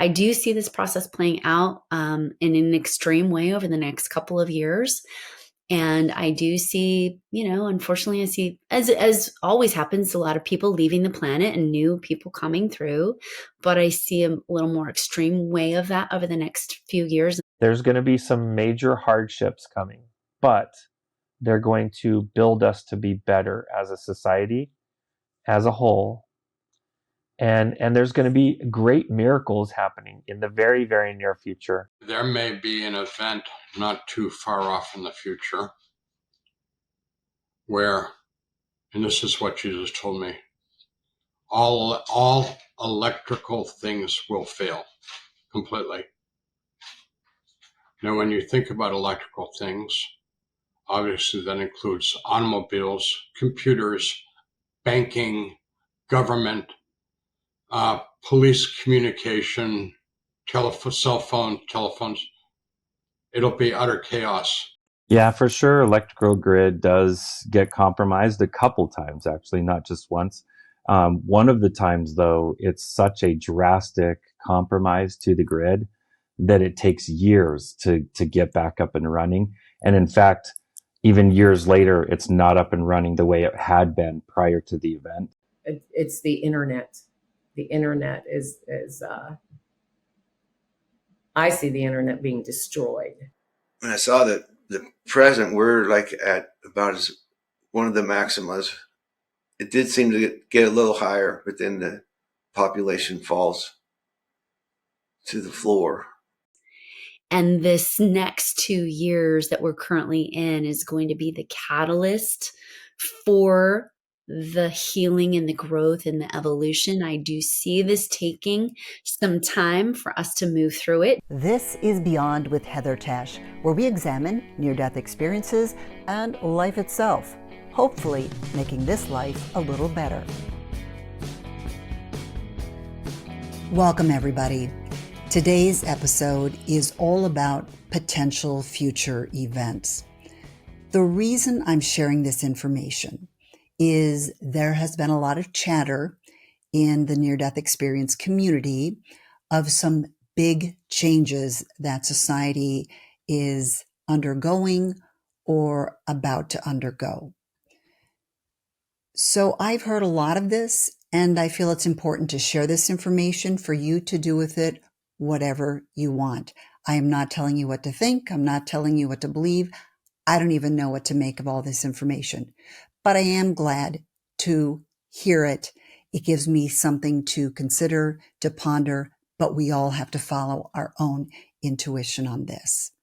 I do see this process playing out in an extreme way over the next couple of years. And I do see, unfortunately, I see, as always happens, a lot of people leaving the planet and new people coming through. But I see a little more extreme way of that over the next few years. There's going to be some major hardships coming, but they're going to build us to be better as a society, as a whole. And there's going to be great miracles happening in the very, very near future. There may be an event not too far off in the future where, and this is what Jesus told me, all electrical things will fail completely. Now, when you think about electrical things, obviously that includes automobiles, computers, banking, government, police communication, cell phone, telephones. It'll be utter chaos. Yeah, for sure. Electrical grid does get compromised a couple times, actually, not just once. One of the times, though, it's such a drastic compromise to the grid that it takes years to get back up and running. And in fact, even years later, it's not up and running the way it had been prior to the event. It's the internet. The internet is I see the internet being destroyed. When I saw that the present, we're like at about as one of the maximas. It did seem to get a little higher, but then the population falls to the floor. And this next 2 years that we're currently in is going to be the catalyst for the healing and the growth and the evolution. I do see this taking some time for us to move through it. This is Beyond with Heather Tesch, where we examine near-death experiences and life itself, hopefully making this life a little better. Welcome, everybody. Today's episode is all about potential future events. The reason I'm sharing this information is there has been a lot of chatter in the near-death experience community of some big changes that society is undergoing or about to undergo. So I've heard a lot of this, and I feel it's important to share this information for you to do with it whatever you want. I am not telling you what to think. I'm not telling you what to believe. I don't even know what to make of all this information. But I am glad to hear it. It gives me something to consider, to ponder, but we all have to follow our own intuition on this.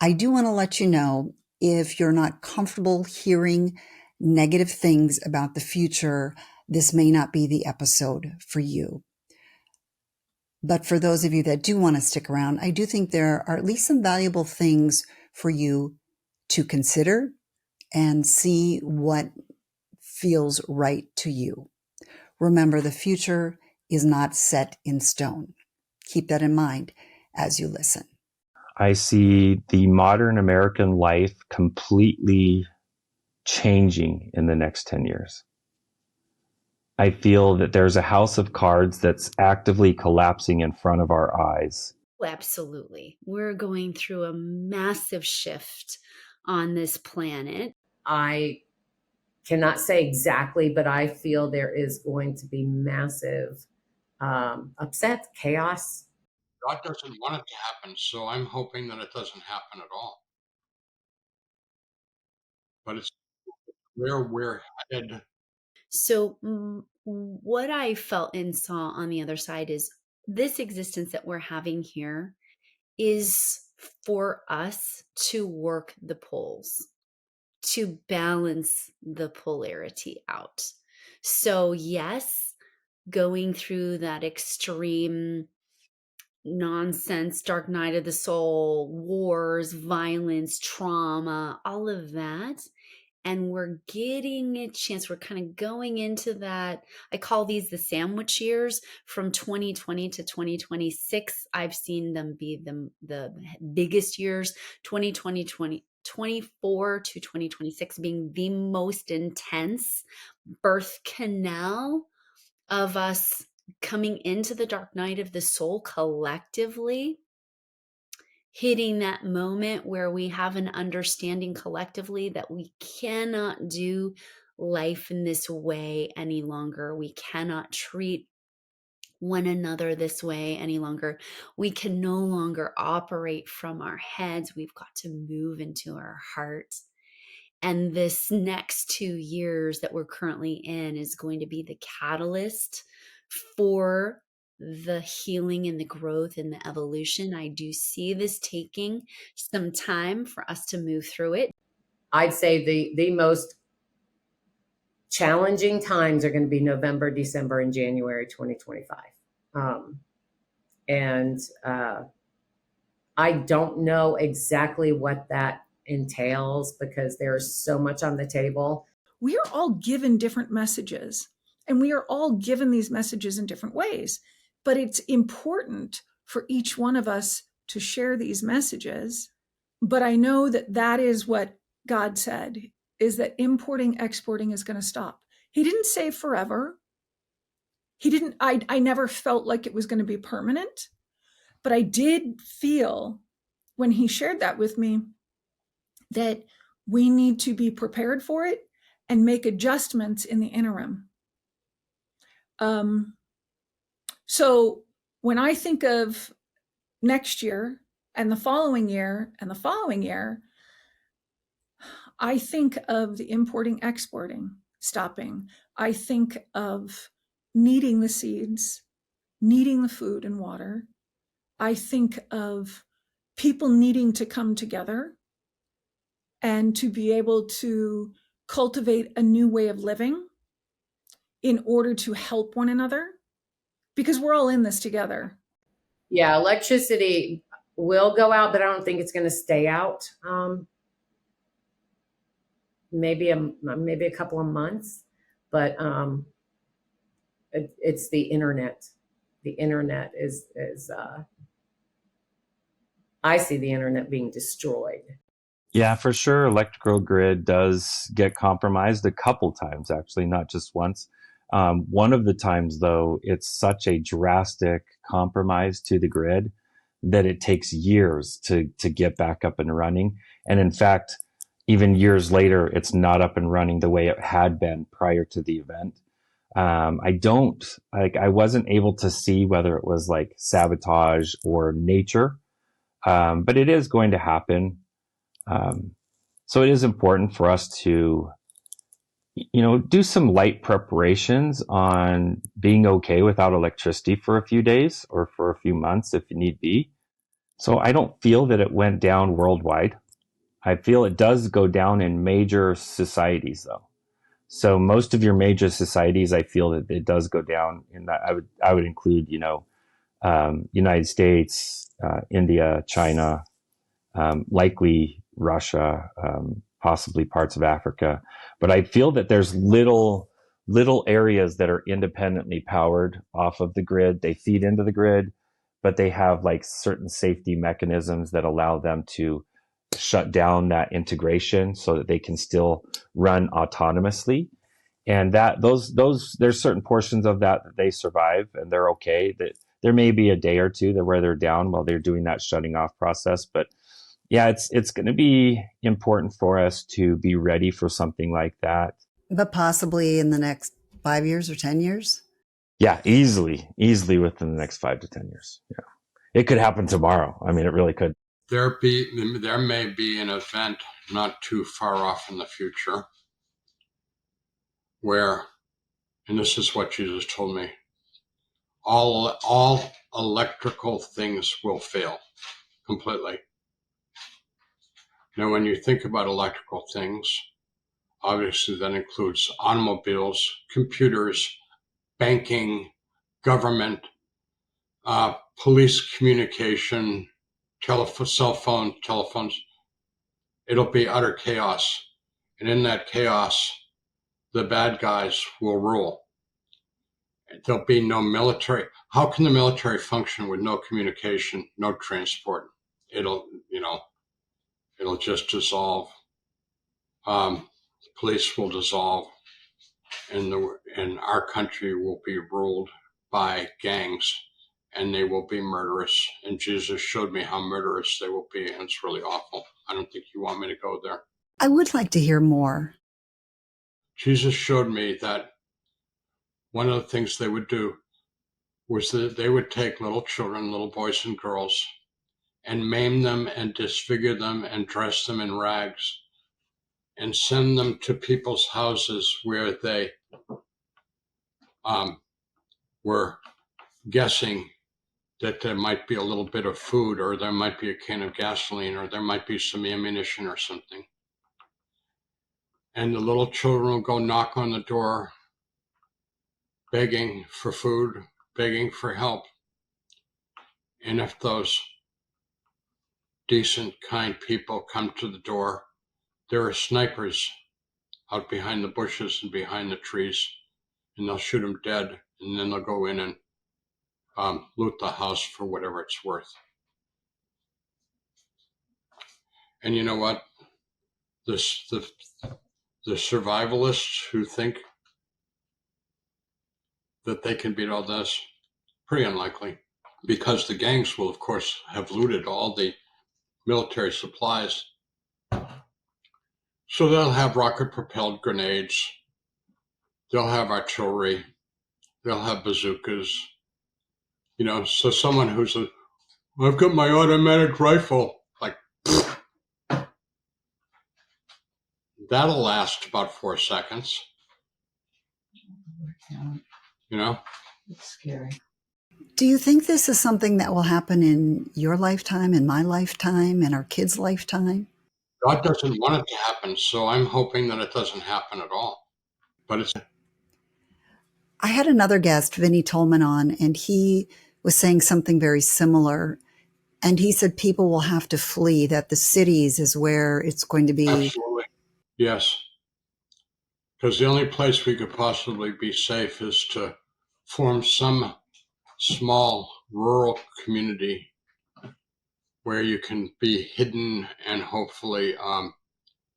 I do want to let you know, if you're not comfortable hearing negative things about the future, this may not be the episode for you. But for those of you that do want to stick around, I do think there are at least some valuable things for you to consider and see what feels right to you. Remember, the future is not set in stone. Keep that in mind as you listen. I see the modern American life completely changing in the next 10 years. I feel that there's a house of cards that's actively collapsing in front of our eyes. Absolutely. We're going through a massive shift on this planet. I cannot say exactly, but I feel there is going to be massive upset, chaos. God doesn't want it to happen, so I'm hoping that it doesn't happen at all. But it's where we're headed. So what I felt and saw on the other side is this existence that we're having here is for us to work the poles, to balance the polarity out. So yes, going through that extreme nonsense, dark night of the soul, wars, violence, trauma, all of that. And we're getting a chance, we're kind of going into that. I call these the sandwich years from 2020 to 2026. I've seen them be the biggest years, 2020, 2024 to 2026 being the most intense birth canal of us coming into the dark night of the soul collectively, hitting that moment where we have an understanding collectively that we cannot do life in this way any longer. We cannot treat one another this way any longer. We can no longer operate from our heads. We've got to move into our hearts. And this next 2 years that we're currently in is going to be the catalyst for the healing and the growth and the evolution. I do see this taking some time for us to move through it. I'd say the most challenging times are going to be November, December, and January 2025. I don't know exactly what that entails because there's so much on the table. We are all given different messages, and we are all given these messages in different ways. But it's important for each one of us to share these messages. But I know that that is what God said, is that importing, exporting is going to stop. He didn't say forever. I never felt like it was going to be permanent, but I did feel when he shared that with me that we need to be prepared for it and make adjustments in the interim. So when I think of next year and the following year and the following year, I think of the importing, exporting stopping. I think of needing the seeds, needing the food and water. I think of people needing to come together and to be able to cultivate a new way of living in order to help one another, because we're all in this together. Yeah, electricity will go out, but I don't think it's going to stay out. Maybe a couple of months, but it's the internet. The internet is I see the internet being destroyed. Yeah, for sure. Electrical grid does get compromised a couple times, actually, not just once. One of the times, though, it's such a drastic compromise to the grid that it takes years to get back up and running. And in fact, even years later, it's not up and running the way it had been prior to the event. I wasn't able to see whether it was like sabotage or nature, but it is going to happen. So it is important for us to, do some light preparations on being okay without electricity for a few days or for a few months if need be. So I don't feel that it went down worldwide. I feel it does go down in major societies though. So most of your major societies, I feel that it does go down in that. I would include, United States, India, China, likely Russia, possibly parts of Africa. But I feel that there's little areas that are independently powered off of the grid. They feed into the grid, but they have like certain safety mechanisms that allow them to shut down that integration so that they can still run autonomously. And that there's certain portions of that they survive and they're okay. That there may be a day or two where they're down while they're doing that shutting off process, but yeah, it's going to be important for us to be ready for something like that. But possibly in the next 5 years or 10 years? Yeah, easily within the next 5 to 10 years. Yeah, it could happen tomorrow. I mean, it really could. There may be an event not too far off in the future where, and this is what Jesus told me, all electrical things will fail completely. Now, when you think about electrical things, obviously that includes automobiles, computers, banking, government, police communication, cell phone, telephones. It'll be utter chaos. And in that chaos, the bad guys will rule. There'll be no military. How can the military function with no communication, no transport? It'll just dissolve. Police will dissolve, and our country will be ruled by gangs, and they will be murderous. And Jesus showed me how murderous they will be, and it's really awful. I don't think you want me to go there. I would like to hear more. Jesus showed me that one of the things they would do was that they would take little children, little boys and girls, and maim them and disfigure them and dress them in rags and send them to people's houses where they were guessing that there might be a little bit of food, or there might be a can of gasoline, or there might be some ammunition or something. And the little children will go knock on the door, begging for food, begging for help. And if those decent, kind people come to the door, there are snipers out behind the bushes and behind the trees, and they'll shoot them dead, and then they'll go in and loot the house for whatever it's worth. And you know what? The survivalists who think that they can beat all this, pretty unlikely, because the gangs will, of course, have looted all the military supplies. So they'll have rocket-propelled grenades, they'll have artillery, they'll have bazookas. You know, so someone who's I've got my automatic rifle, like, that'll last about 4 seconds. You know? It's scary. Do you think this is something that will happen in your lifetime, in my lifetime, in our kids' lifetime? God doesn't want it to happen, so I'm hoping that it doesn't happen at all. But it's... I had another guest, VINNEY TOLMAN, on, and he was saying something very similar. And he said people will have to flee, that the cities is where it's going to be. Absolutely. Yes. Because the only place we could possibly be safe is to form some small rural community where you can be hidden and hopefully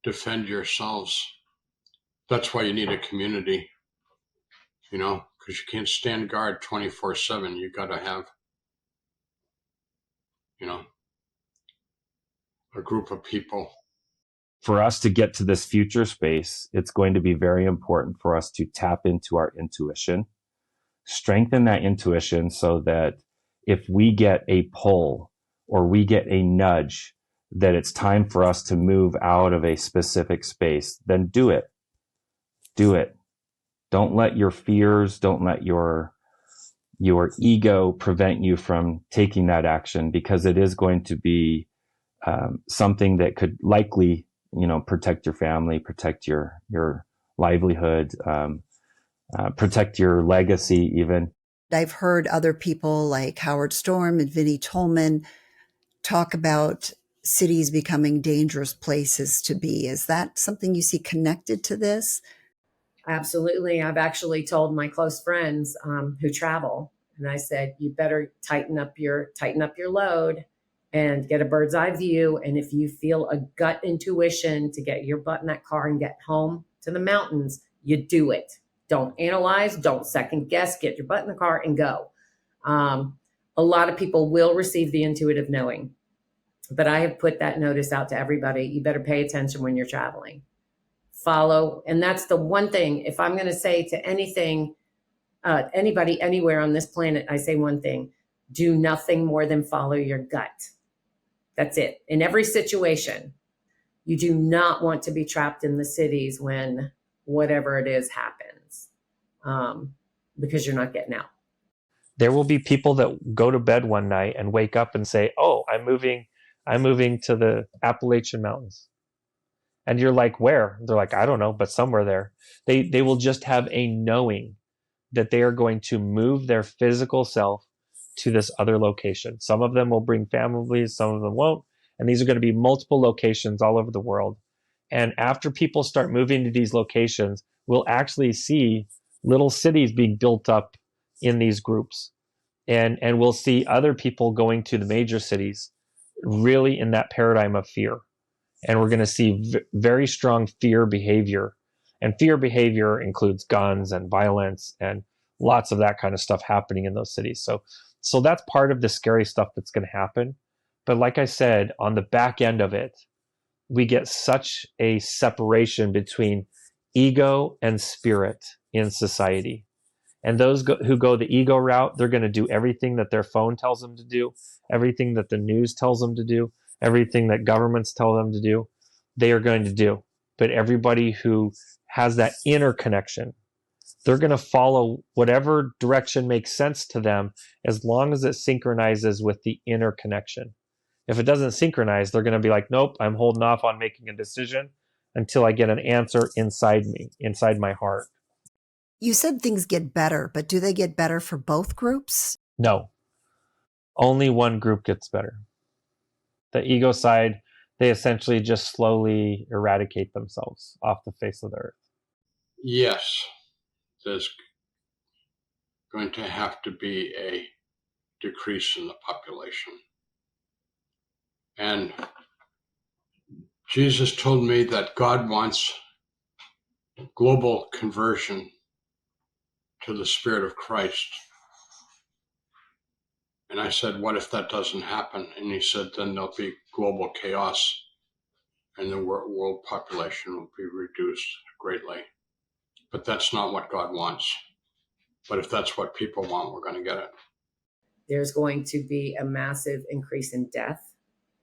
defend yourselves. That's why you need a community, you know, because you can't stand guard 24/7. You got to have, you know, a group of people. For us to get to this future space, it's going to be very important for us to tap into our intuition, strengthen that intuition so that if we get a pull or we get a nudge that it's time for us to move out of a specific space, then do it. Do it. Don't let your fears, don't let your ego prevent you from taking that action, because it is going to be something that could likely, you know, protect your family, protect your livelihood, protect your legacy even. I've heard other people like Howard Storm and VINNEY TOLMAN talk about cities becoming dangerous places to be. Is that something you see connected to this? Absolutely. I've actually told my close friends who travel, and I said, you better tighten up your load and get a bird's eye view. And if you feel a gut intuition to get your butt in that car and get home to the mountains, you do it. Don't analyze, don't second guess, get your butt in the car and go. A lot of people will receive the intuitive knowing, but I have put that notice out to everybody. You better pay attention when you're traveling. Follow. And that's the one thing, if I'm going to say to anything, anybody anywhere on this planet, I say one thing: do nothing more than follow your gut. That's it. In every situation, you do not want to be trapped in the cities when whatever it is happens, because you're not getting out. There will be people that go to bed one night and wake up and say, oh, I'm moving to the Appalachian Mountains. And you're like, where? They're like, I don't know, but somewhere there. They will just have a knowing that they are going to move their physical self to this other location. Some of them will bring families, some of them won't. And these are going to be multiple locations all over the world. And after people start moving to these locations, we'll actually see little cities being built up in these groups. And we'll see other people going to the major cities really in that paradigm of fear. And we're going to see very strong fear behavior. And fear behavior includes guns and violence and lots of that kind of stuff happening in those cities. So that's part of the scary stuff that's going to happen. But like I said, on the back end of it, we get such a separation between ego and spirit in society. And those who go the ego route, they're going to do everything that their phone tells them to do, everything that the news tells them to do, everything that governments tell them to do, they are going to do. But everybody who has that inner connection, they're going to follow whatever direction makes sense to them as long as it synchronizes with the inner connection. If it doesn't synchronize, they're going to be like, nope, I'm holding off on making a decision until I get an answer inside me, inside my heart. You said things get better, but do they get better for both groups? No, only one group gets better. The ego side, they essentially just slowly eradicate themselves off the face of the earth. Yes, there's going to have to be a decrease in the population. And Jesus told me that God wants global conversion to the Spirit of Christ. And I said, what if that doesn't happen? And he said, then there'll be global chaos and the world population will be reduced greatly. But that's not what God wants. But if that's what people want, we're going to get it. There's going to be a massive increase in death.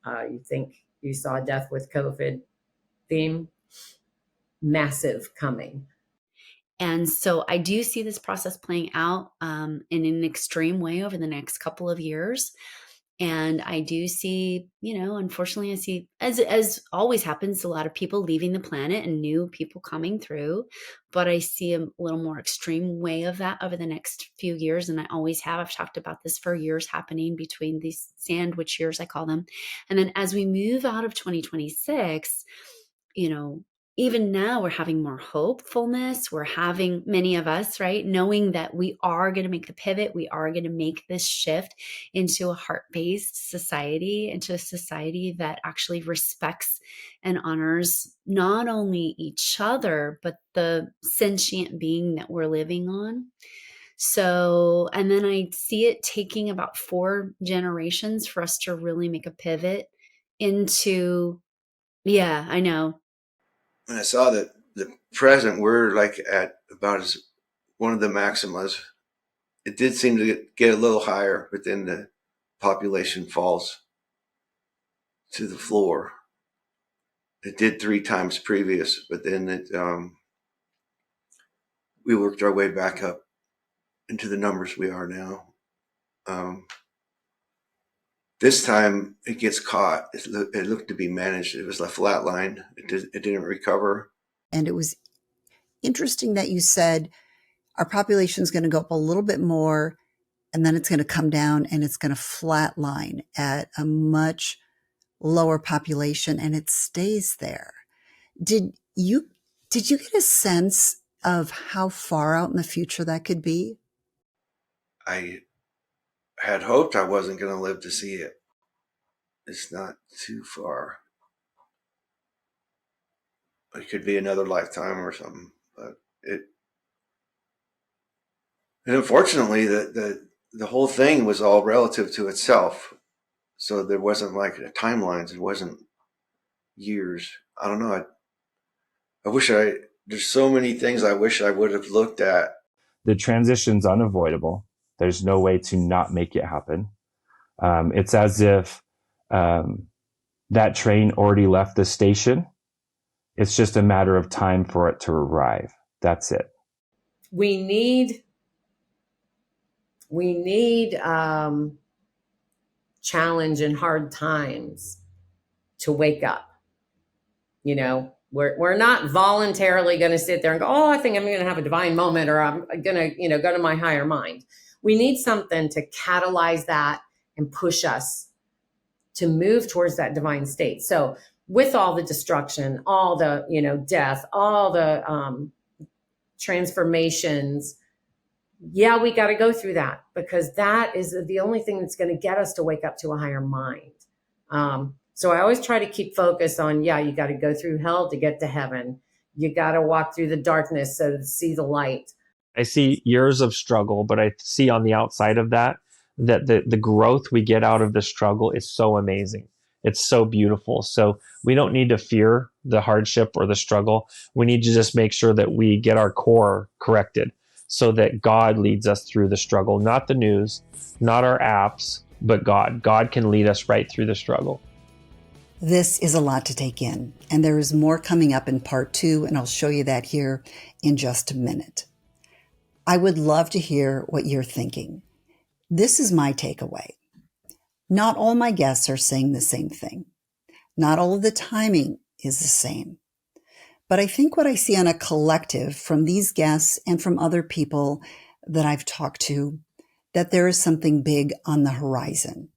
You think you saw death with COVID theme? Massive coming. And so I do see this process playing out in an extreme way over the next couple of years. And I do see, unfortunately, I see, as always happens, a lot of people leaving the planet and new people coming through. But I see a little more extreme way of that over the next few years. And I always have. I've talked about this for years, happening between these sandwich years, I call them. And then as we move out of 2026, even now we're having more hopefulness. We're having, many of us, right, knowing that we are going to make the pivot. We are going to make this shift into a heart-based society, into a society that actually respects and honors not only each other, but the sentient being that we're living on. So, and then I see it taking about 4 generations for us to really make a pivot into, yeah, I know. When I saw that the present, we're like at about as one of the maximas. It did seem to get a little higher, but then the population falls to the floor. It did 3 times previous, but then we worked our way back up into the numbers we are now. This time it gets caught. It looked to be managed. It was a flat line. It didn't recover. And it was interesting that you said our population is going to go up a little bit more, and then it's going to come down and it's going to flatline at a much lower population, and it stays there. Did you get a sense of how far out in the future that could be? I had hoped I wasn't going to live to see it. It's not too far. It could be another lifetime or something, but and unfortunately the whole thing was all relative to itself. So there wasn't like timelines. It wasn't years. I don't know. There's so many things I wish I would have looked at. The transition's unavoidable. There's no way to not make it happen. It's as if that train already left the station. It's just a matter of time for it to arrive. That's it. We need challenge and hard times to wake up. We're not voluntarily going to sit there and go, oh, I think I'm going to have a divine moment, or I'm going to, go to my higher mind. We need something to catalyze that and push us to move towards that divine state. So with all the destruction, all the, death, all the transformations, yeah, we got to go through that, because that is the only thing that's going to get us to wake up to a higher mind. So I always try to keep focus on, you got to go through hell to get to heaven. You got to walk through the darkness so to see the light. I see years of struggle, but I see on the outside of that, that the growth we get out of the struggle is so amazing. It's so beautiful. So we don't need to fear the hardship or the struggle. We need to just make sure that we get our core corrected so that God leads us through the struggle, not the news, not our apps, but God. God can lead us right through the struggle. This is a lot to take in, and there is more coming up in part 2, and I'll show you that here in just a minute. I would love to hear what you're thinking. This is my takeaway. Not all my guests are saying the same thing. Not all of the timing is the same. But I think what I see on a collective from these guests and from other people that I've talked to, that there is something big on the horizon.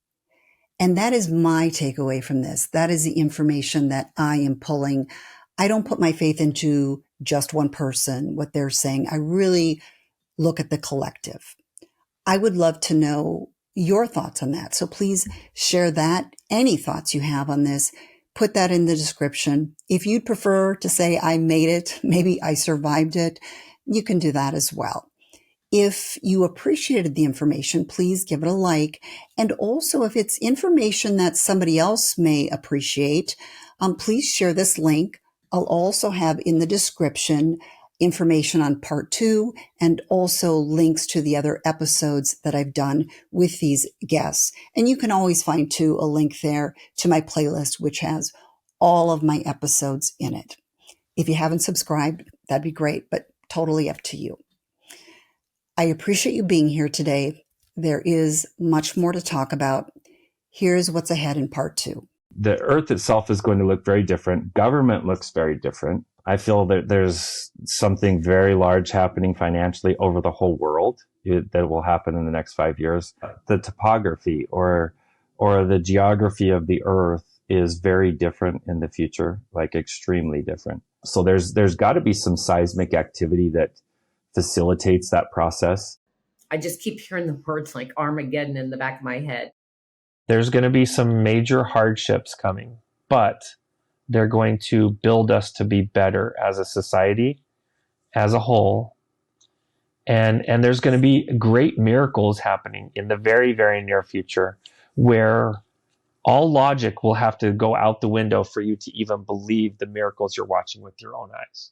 And that is my takeaway from this. That is the information that I am pulling. I don't put my faith into just one person, what they're saying. I really look at the collective. I would love to know your thoughts on that. So please share that. Any thoughts you have on this, put that in the description. If you'd prefer to say I made it, maybe I survived it, you can do that as well. If you appreciated the information, please give it a like. And also, if it's information that somebody else may appreciate, please share this link. I'll also have in the description information on part 2 and also links to the other episodes that I've done with these guests. And you can always find too a link there to my playlist, which has all of my episodes in it. If you haven't subscribed, that'd be great, but totally up to you. I appreciate you being here today. There is much more to talk about. Here's what's ahead in part 2. The earth itself is going to look very different. Government looks very different. I feel that there's something very large happening financially over the whole world that will happen in the next 5 years. The topography or the geography of the earth is very different in the future, like extremely different. So there's got to be some seismic activity that facilitates that process. I just keep hearing the words like Armageddon in the back of my head. There's going to be some major hardships coming, but they're going to build us to be better as a society, as a whole. And there's going to be great miracles happening in the very, very near future where all logic will have to go out the window for you to even believe the miracles you're watching with your own eyes.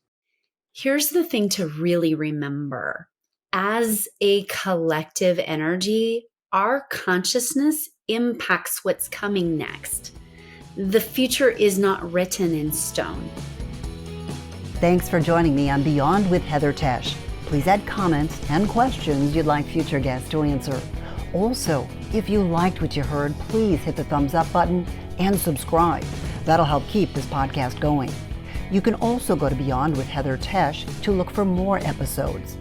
Here's the thing to really remember. As a collective energy, our consciousness impacts what's coming next. The future is not written in stone. Thanks for joining me on Beyond with Heather Tesch. Please add comments and questions you'd like future guests to answer. Also, if you liked what you heard, please hit the thumbs up button and subscribe. That'll help keep this podcast going. You can also go to Beyond with Heather Tesch to look for more episodes.